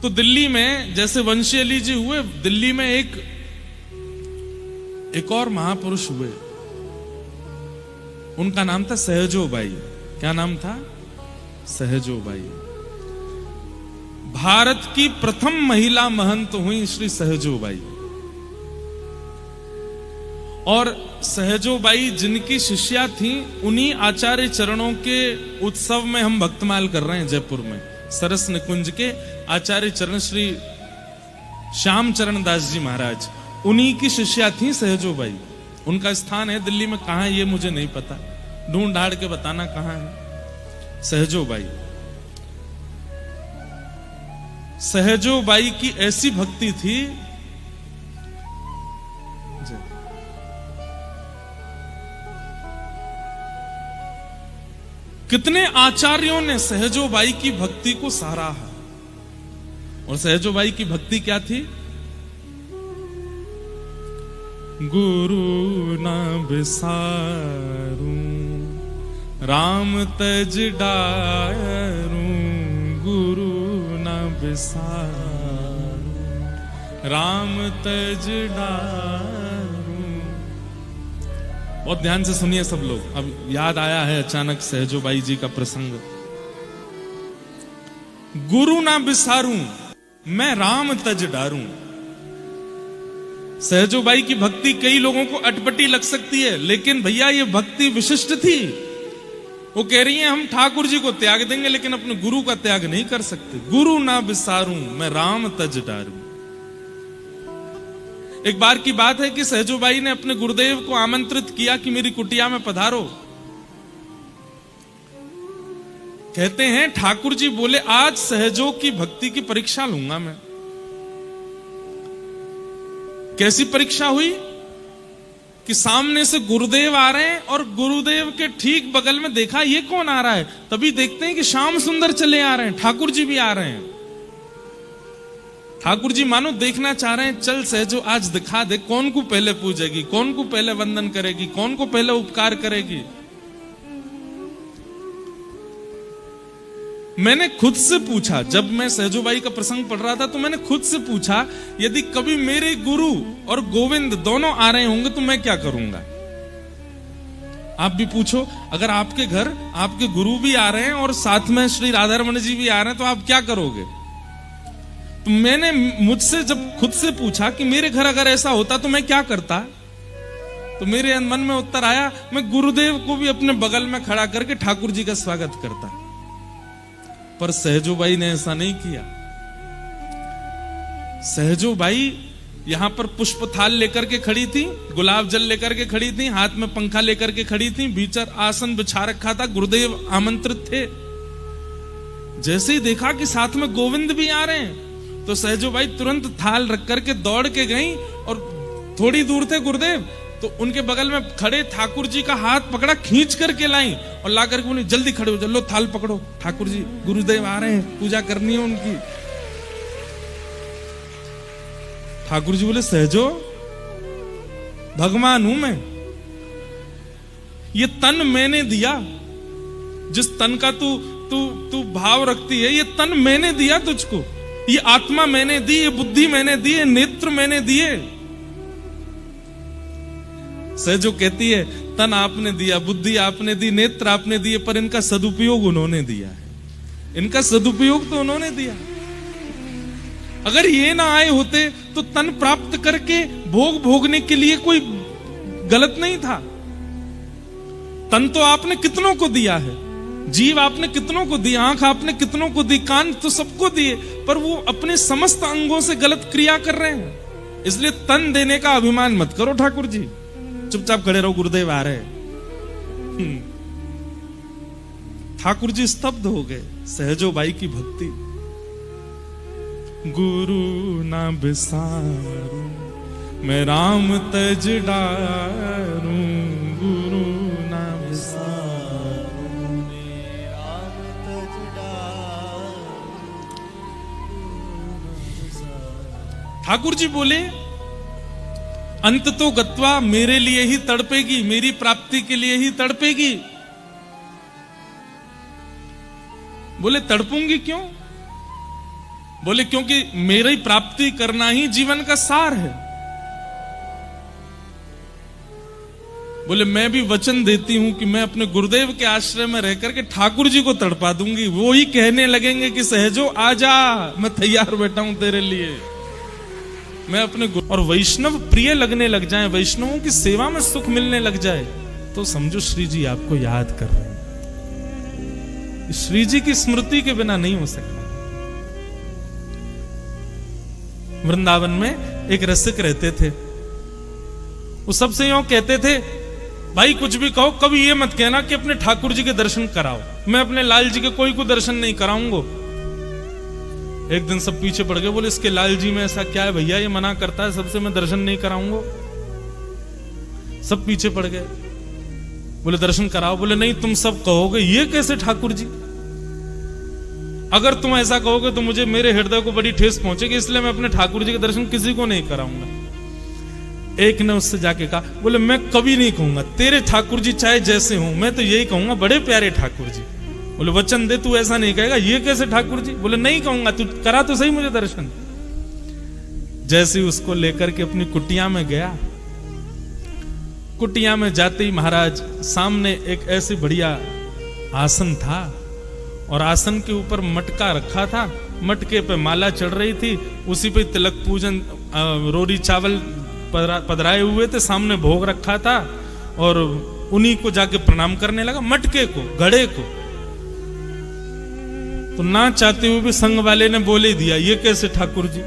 तो दिल्ली में जैसे वंशी अली जी हुए, दिल्ली में एक और महापुरुष हुए, उनका नाम था सहजो बाई। क्या नाम था? सहजो बाई। भारत की प्रथम महिला महंत हुई श्री सहजो बाई। और सहजो बाई जिनकी शिष्या थी, उन्हीं आचार्य चरणों के उत्सव में हम भक्तमाल कर रहे हैं जयपुर में। सरस निकुंज के आचार्य चरण श्री श्याम चरण दास जी महाराज, उन्हीं की शिष्या थी सहजो बाई। उनका स्थान है दिल्ली में, कहां है ये मुझे नहीं पता, ढूंढ ढाड़ के बताना कहां है। सहजो बाई, सहजो बाई की ऐसी भक्ति थी, कितने आचार्यों ने सहजो बाई की भक्ति को सराहा। और सहजो बाई की भक्ति क्या थी? गुरु ना बिसारूं राम तज डारूं, गुरु ना बिसारूं राम तज डारूं। बहुत ध्यान से सुनिए सब लोग, अब याद आया है अचानक सहजो बाई जी का प्रसंग। गुरु ना बिसारूं मैं राम तज डारूं। सहजो बाई की भक्ति कई लोगों को अटपटी लग सकती है, लेकिन भैया ये भक्ति विशिष्ट थी। वो कह रही हैं हम ठाकुर जी को त्याग देंगे लेकिन अपने गुरु का त्याग नहीं कर सकते। गुरु ना बिसारूं मैं राम तज डारूं। एक बार की बात है कि सहजो बाई ने अपने गुरुदेव को आमंत्रित किया कि मेरी कुटिया में पधारो। कहते हैं ठाकुर जी बोले आज सहजो की भक्ति की परीक्षा लूंगा मैं। कैसी परीक्षा हुई कि सामने से गुरुदेव आ रहे हैं और गुरुदेव के ठीक बगल में देखा ये कौन आ रहा है, तभी देखते हैं कि श्याम सुंदर चले आ रहे हैं, ठाकुर जी भी आ रहे हैं। ठाकुर जी मानो देखना चाह रहे हैं, चल सहजो आज दिखा दे कौन को पहले पूजेगी, कौन को पहले वंदन करेगी, कौन को पहले उपकार करेगी। मैंने खुद से पूछा, जब मैं सहजो बाई का प्रसंग पढ़ रहा था तो मैंने खुद से पूछा, यदि कभी मेरे गुरु और गोविंद दोनों आ रहे होंगे तो मैं क्या करूंगा। आप भी पूछो, अगर आपके घर आपके गुरु भी आ रहे हैं और साथ में श्री राधारमण जी भी आ रहे हैं तो आप क्या करोगे। तो मैंने मुझसे जब खुद से पूछा कि मेरे घर अगर ऐसा होता तो मैं क्या करता, तो मेरे मन में उत्तर आया, मैं गुरुदेव को भी अपने बगल में खड़ा करके ठाकुर जी का स्वागत करता। पर सहजो बाई ने ऐसा नहीं किया। सहजो बाई यहां पर पुष्प थाल लेकर के खड़ी थी, गुलाब जल लेकर के खड़ी थी, हाथ में पंखा लेकर के खड़ी थी, भीतर आसन बिछा रखा था, गुरुदेव आमंत्रित थे। जैसे ही देखा कि साथ में गोविंद भी आ रहे हैं तो सहजो बाई तुरंत थाल रख करके दौड़ के गई और थोड़ी दूर थे गुरुदेव तो उनके बगल में खड़े ठाकुर जी का हाथ पकड़ा, खींच करके लाई और ला करके बोली जल्दी खड़े हो जाओ, लो थाल पकड़ो, ठाकुर जी गुरुदेव आ रहे हैं, पूजा करनी है उनकी। ठाकुर जी बोले सहजो भगवान हूं मैं, ये तन मैंने दिया, जिस तन का तू तू तू भाव रखती है, ये तन मैंने दिया तुझको, ये आत्मा मैंने दी, ये बुद्धि मैंने दी, ये नेत्र मैंने दिए। सहजो कहती है तन आपने दिया, बुद्धि आपने दी, नेत्र आपने दिए, पर इनका सदुपयोग उन्होंने दिया है, इनका सदुपयोग तो उन्होंने दिया। अगर ये ना आए होते तो तन प्राप्त करके भोग भोगने के लिए कोई गलत नहीं था। तन तो आपने कितनों को दिया है, जीव आपने कितनों को दी, आंख आपने कितनों को दी, कान तो सबको दिए, पर वो अपने समस्त अंगों से गलत क्रिया कर रहे हैं। इसलिए तन देने का अभिमान मत करो ठाकुर जी, चुपचाप खड़े रहो, गुरुदेव आ रहे हैं। ठाकुर जी स्तब्ध हो गए। सहजो बाई की भक्ति। गुरु ना बिसारूं मैं राम तज डारूं, गुरु ना बिसारूं मैं राम तज डारूं। ठाकुर जी बोले अंत तो गत्वा मेरे लिए ही तड़पेगी, मेरी प्राप्ति के लिए ही तड़पेगी। बोले तड़पूंगी क्यों? बोले क्योंकि मेरी प्राप्ति करना ही जीवन का सार है। बोले मैं भी वचन देती हूं कि मैं अपने गुरुदेव के आश्रय में रह करके ठाकुर जी को तड़पा दूंगी। वो ही कहने लगेंगे कि सहजो आजा, मैं तैयार बैठा हूं तेरे लिए। मैं अपने और वैष्णव प्रिय लगने लग जाए, वैष्णवों की सेवा में सुख मिलने लग जाए, तो समझो श्री जी आपको याद कर रहे हैं। श्री जी की स्मृति के बिना नहीं हो सकता। वृंदावन में एक रसिक रहते थे। वो सबसे यूं कहते थे, भाई कुछ भी कहो, कभी ये मत कहना कि अपने ठाकुर जी के दर्शन कराओ। मैं अपने लाल जी के कोई को दर्शन नहीं कराऊंगा। एक दिन सब पीछे पड़ गए। बोले इसके लाल जी में ऐसा क्या है भैया, ये मना करता है सबसे, मैं दर्शन नहीं कराऊंगा। सब पीछे पड़ गए। बोले दर्शन कराओ। बोले नहीं, तुम सब कहोगे ये कैसे ठाकुर जी। अगर तुम ऐसा कहोगे तो मुझे मेरे हृदय को बड़ी ठेस पहुंचेगी, इसलिए मैं अपने ठाकुर जी के दर्शन किसी को नहीं कराऊंगा। एक ने उससे जाके कहा, बोले मैं कभी नहीं कहूंगा तेरे ठाकुर जी चाहे जैसे हों, मैं तो यही कहूंगा बड़े प्यारे ठाकुर जी। बोले वचन दे तू ऐसा नहीं कहेगा। ये कैसे ठाकुर जी। बोले नहीं कहूंगा, तू करा तो सही मुझे दर्शन। जैसे ही उसको लेकर के अपनी कुटिया में गया, कुटिया में जाते ही महाराज सामने एक ऐसी बढ़िया आसन था और आसन के ऊपर मटका रखा था। मटके पे माला चढ़ रही थी, उसी पे तिलक पूजन रोरी चावल पधराए हुए थे, सामने भोग रखा था और उन्हीं को जाके प्रणाम करने लगा, मटके को, घड़े को। तो ना चाहते हुए भी संग वाले ने बोले दिया, ये कैसे ठाकुर जी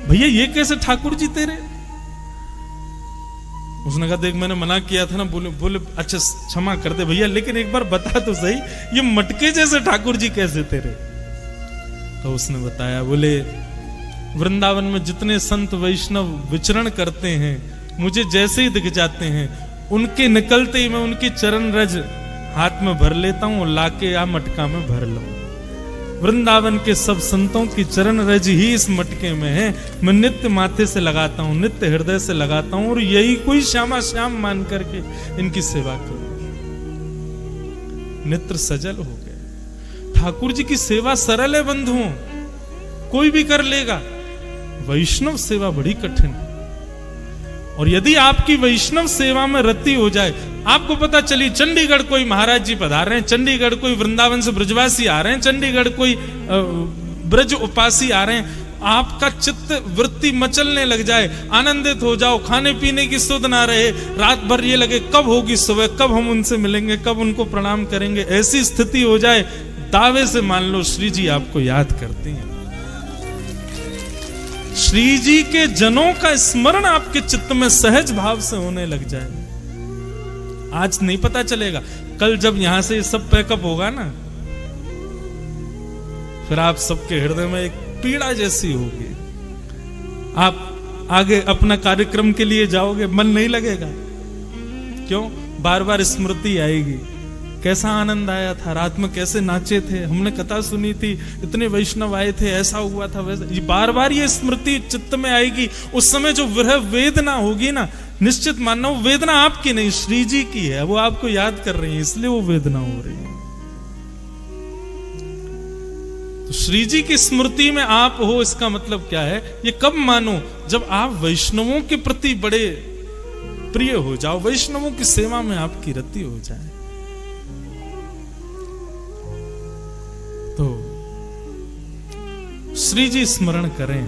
भैया, ये कैसे ठाकुर जी तेरे। उसने कहा देख मैंने मना किया था ना। बोले अच्छा क्षमा कर दे भैया, लेकिन एक बार बता तो सही, ये मटके जैसे ठाकुर जी कैसे तेरे। तो उसने बताया, बोले वृंदावन में जितने संत वैष्णव विचरण करते हैं, मुझे जैसे ही दिख जाते हैं, उनके निकलते ही मैं उनकी चरण रज हाथ में भर लेता हूं और लाके आ मटका में भर लूं। वृंदावन के सब संतों की चरण रज ही इस मटके में है। मैं नित्य माथे से लगाता हूं, नित्य हृदय से लगाता हूं और यही कोई श्यामा श्याम मान करके इनकी सेवा करूं। नेत्र सजल हो गए। ठाकुर जी की सेवा सरल है बंधुओं, कोई भी कर लेगा। वैष्णव सेवा बड़ी कठिन है। और यदि आपकी वैष्णव सेवा में रति हो जाए, आपको पता चली चंडीगढ़ कोई महाराज जी पधार रहे हैं, चंडीगढ़ कोई वृंदावन से ब्रजवासी आ रहे हैं, चंडीगढ़ कोई ब्रज उपासी आ रहे हैं, आपका चित्त वृत्ति मचलने लग जाए, आनंदित हो जाओ, खाने पीने की सुध ना रहे, रात भर ये लगे कब होगी सुबह, कब हम उनसे मिलेंगे, कब उनको प्रणाम करेंगे, ऐसी स्थिति हो जाए, दावे से मान लो श्री जी आपको याद करती हैं। श्री जी के जनों का स्मरण आपके चित्त में सहज भाव से होने लग जाए। आज नहीं पता चलेगा, कल जब यहां से सब पैकअप होगा ना, फिर आप सबके हृदय में एक पीड़ा जैसी होगी। आप आगे अपना कार्यक्रम के लिए जाओगे, मन नहीं लगेगा। क्यों? बार बार स्मृति आएगी, कैसा आनंद आया था, रात में कैसे नाचे थे, हमने कथा सुनी थी, इतने वैष्णव आए थे, ऐसा हुआ था वैसा। ये बार बार ये स्मृति चित्त में आएगी। उस समय जो विरह वेदना होगी ना, निश्चित मानना वो वेदना आपकी नहीं, श्री जी की है। वो आपको याद कर रही है, इसलिए वो वेदना हो रही है। तो श्री जी की स्मृति में आप हो, इसका मतलब क्या है? ये कब मानो? जब आप वैष्णवों के प्रति बड़े प्रिय हो जाओ, वैष्णवों की सेवा में आपकी रति हो जाए। तो श्री जी स्मरण करें,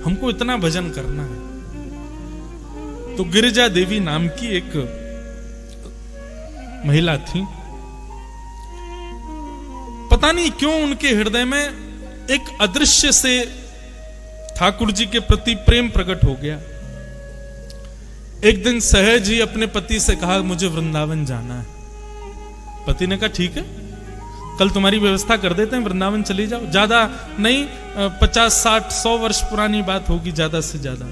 हमको इतना भजन करना है। तो गिरिजा देवी नाम की एक महिला थी, पता नहीं क्यों उनके हृदय में एक अदृश्य से ठाकुर जी के प्रति प्रेम प्रकट हो गया। एक दिन सहज ही अपने पति से कहा मुझे वृंदावन जाना है। पति ने कहा ठीक है, कल तुम्हारी व्यवस्था कर देते हैं, वृंदावन चली जाओ। ज्यादा नहीं, 50, 60, 100 वर्ष पुरानी बात होगी ज्यादा से ज्यादा।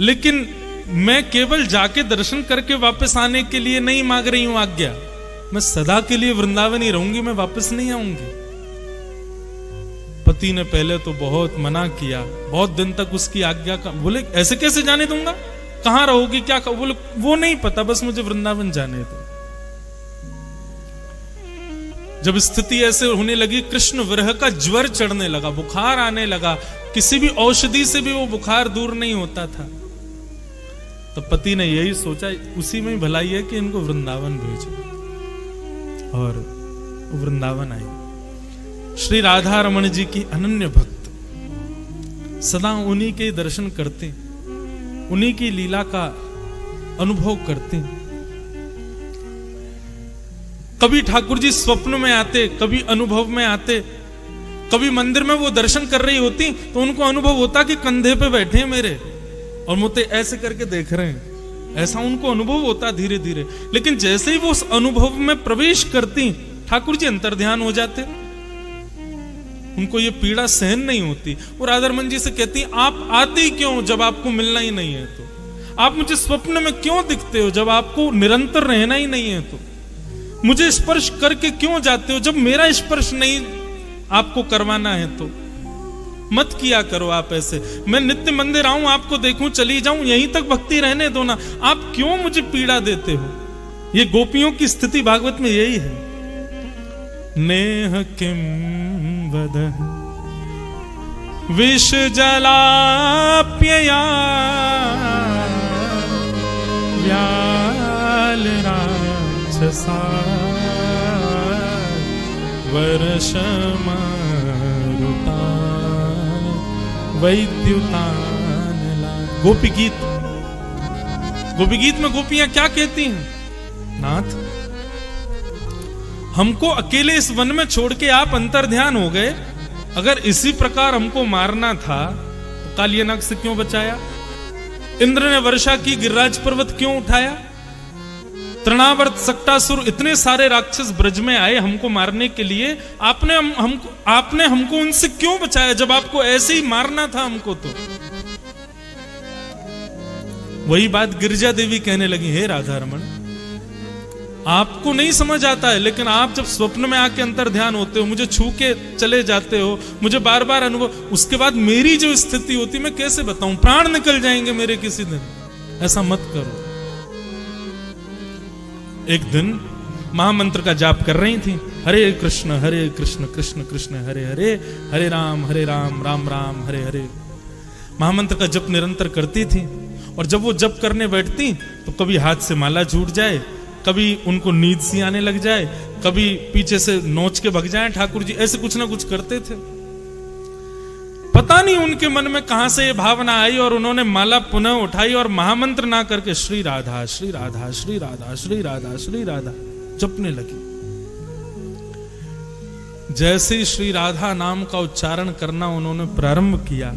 लेकिन मैं केवल जाके दर्शन करके वापस आने के लिए नहीं मांग रही हूं आज्ञा, मैं सदा के लिए वृंदावन ही रहूंगी, मैं वापस नहीं आऊंगी। पति ने पहले तो बहुत मना किया, बहुत दिन तक उसकी आज्ञा का, बोले ऐसे कैसे जाने दूंगा, कहां रहोगी, क्या कहो? बोले वो नहीं पता, बस मुझे वृंदावन जाने दो। जब स्थिति ऐसे होने लगी, कृष्ण विरह का ज्वर चढ़ने लगा, बुखार आने लगा, किसी भी औषधि से भी वो बुखार दूर नहीं होता था, तो पति ने यही सोचा उसी में भलाई है कि इनको वृंदावन भेजो। और वृंदावन आई। श्री राधा रमण जी की अनन्य भक्त, सदा उन्हीं के दर्शन करते, उन्हीं की लीला का अनुभव करते। कभी ठाकुर जी स्वप्न में आते, कभी अनुभव में आते, कभी मंदिर में वो दर्शन कर रही होती तो उनको अनुभव होता कि कंधे पे बैठे हैं मेरे और मुझे ऐसे करके देख रहे हैं, ऐसा उनको अनुभव होता धीरे धीरे। लेकिन जैसे ही वो उस अनुभव में प्रवेश करती, ठाकुर जी अंतर्ध्यान हो जाते, उनको ये पीड़ा सहन नहीं होती। और राधा रमण जी से कहती, आप आते क्यों जब आपको मिलना ही नहीं है? तो आप मुझे स्वप्न में क्यों दिखते हो जब आपको निरंतर रहना ही नहीं है? तो मुझे स्पर्श करके क्यों जाते हो जब मेरा स्पर्श नहीं आपको करवाना है? तो मत किया करो आप ऐसे। मैं नित्य मंदिर आऊं, आपको देखूं, चली जाऊं, यहीं तक भक्ति रहने दो ना। आप क्यों मुझे पीड़ा देते हो? ये गोपियों की स्थिति भागवत में यही है। नेह किम वद विष जलाप्यया व्याल राक्षसा वर्षमा वैद्युतान ला। गोपी गीत, गोपी गीत में गोपियां क्या कहती हैं? नाथ, हमको अकेले इस वन में छोड़ के आप अंतर्ध्यान हो गए। अगर इसी प्रकार हमको मारना था तो कालियानाग से क्यों बचाया? इंद्र ने वर्षा की, गिरिराज पर्वत क्यों उठाया? तृणावर्त, सक्टासुर, इतने सारे राक्षस ब्रज में आए हमको मारने के लिए। आपने हमको उनसे क्यों बचाया जब आपको ऐसे ही मारना था हमको? तो वही बात गिरिजा देवी कहने लगी, हे राधा रमण, आपको नहीं समझ आता है, लेकिन आप जब स्वप्न में आके अंतर ध्यान होते हो, मुझे छू के चले जाते हो, मुझे बार बार अनुभव, उसके बाद मेरी जो स्थिति होती मैं कैसे बताऊं? प्राण निकल जाएंगे मेरे किसी दिन। ऐसा मत करो। एक दिन महामंत्र का जाप कर रही थी, हरे कृष्ण कृष्ण कृष्ण हरे हरे, हरे राम राम राम हरे हरे। महामंत्र का जप निरंतर करती थी। और जब वो जप करने बैठती तो कभी हाथ से माला छूट जाए, कभी उनको नींद सी आने लग जाए, कभी पीछे से नोच के भग जाए ठाकुर जी, ऐसे कुछ ना कुछ करते थे। पता नहीं उनके मन में कहां से ये भावना आई और उन्होंने माला पुनः उठाई और महामंत्र ना करके श्री राधा श्री राधा श्री राधा श्री राधा श्री राधा जपने लगी। जैसे ही श्री राधा नाम का उच्चारण करना उन्होंने प्रारंभ किया,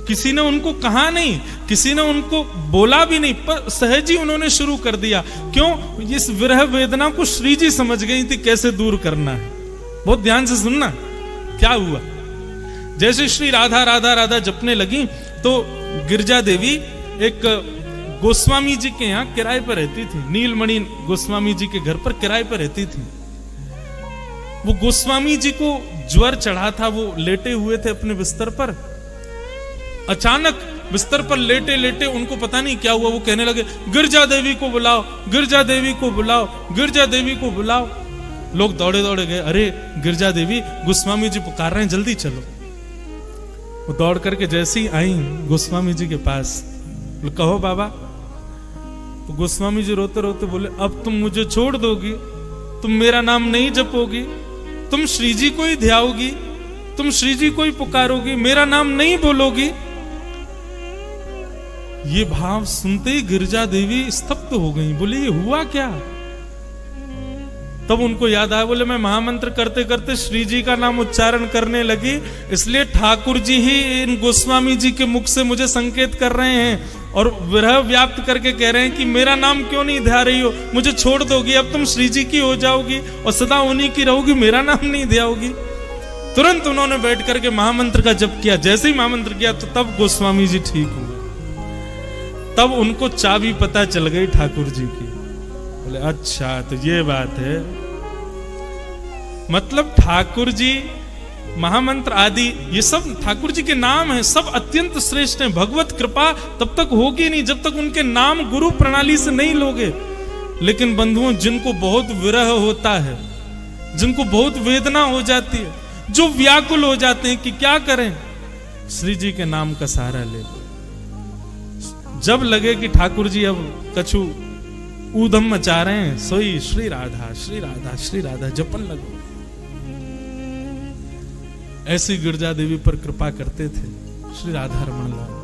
किसी ने उनको कहा नहीं, किसी ने उनको बोला भी नहीं, पर सहज ही उन्होंने शुरू कर दिया। क्यों? इस विरह वेदना को श्री जी समझ गई थी कैसे दूर करना है। बहुत ध्यान से सुनना क्या हुआ। जैसे श्री राधा राधा राधा जपने लगी तो गिरिजा देवी एक गोस्वामी जी के यहाँ किराए पर रहती थी। नीलमणि गोस्वामी जी के घर पर किराए पर रहती थी। वो गोस्वामी जी को ज्वर चढ़ा था, वो लेटे हुए थे अपने बिस्तर पर। अचानक बिस्तर पर लेटे लेटे उनको पता नहीं क्या हुआ, वो कहने लगे, गिरिजा देवी को बुलाओ, गिरिजा देवी को बुलाओ, गिरिजा देवी को बुलाओ। लोग दौड़े दौड़े गए, अरे गिरिजा देवी, गोस्वामी जी पुकार रहे हैं, जल्दी चलो। वो दौड़ करके जैसे ही आई गोस्वामी जी के पास, कहो बाबा। तो गोस्वामी जी रोते रोते बोले, अब तुम मुझे छोड़ दोगी, तुम मेरा नाम नहीं जपोगी, तुम श्री जी को ही ध्याओगी, तुम श्री जी को ही पुकारोगी, मेरा नाम नहीं बोलोगी। ये भाव सुनते ही गिरिजा देवी स्तब्ध हो गई। बोले ये हुआ क्या? तब उनको याद आया, बोले मैं महामंत्र करते करते श्री जी का नाम उच्चारण करने लगी, इसलिए ठाकुर जी ही इन गोस्वामी जी के मुख से मुझे संकेत कर रहे हैं और विरह व्याप्त करके कह रहे हैं कि मेरा नाम क्यों नहीं ध्या रही हो, मुझे छोड़ दोगी, अब तुम श्री जी की हो जाओगी और सदा उन्हीं की रहोगी, मेरा नाम नहीं ध्याओगी। तुरंत उन्होंने बैठ करके महामंत्र का जप किया। जैसे ही महामंत्र किया तो तब गोस्वामी जी ठीक हुए। तब उनको चाबी पता चल गई ठाकुर जी की। बोले अच्छा तो ये बात है, मतलब ठाकुर जी महामंत्र आदि ये सब ठाकुर जी के नाम है, सब अत्यंत श्रेष्ठ हैं। भगवत कृपा तब तक होगी नहीं जब तक उनके नाम गुरु प्रणाली से नहीं लोगे। लेकिन बंधुओं, जिनको बहुत विरह होता है, जिनको बहुत वेदना हो जाती है, जो व्याकुल हो जाते हैं कि क्या करें, श्री जी के नाम का सहारा ले लो। जब लगे कि ठाकुर जी अब कछु ऊधम मचा रहे हैं, सोई श्री राधा श्री राधा श्री राधा जपन लगो। ऐसी गिरजा देवी पर कृपा करते थे श्री राधा रमन लाल।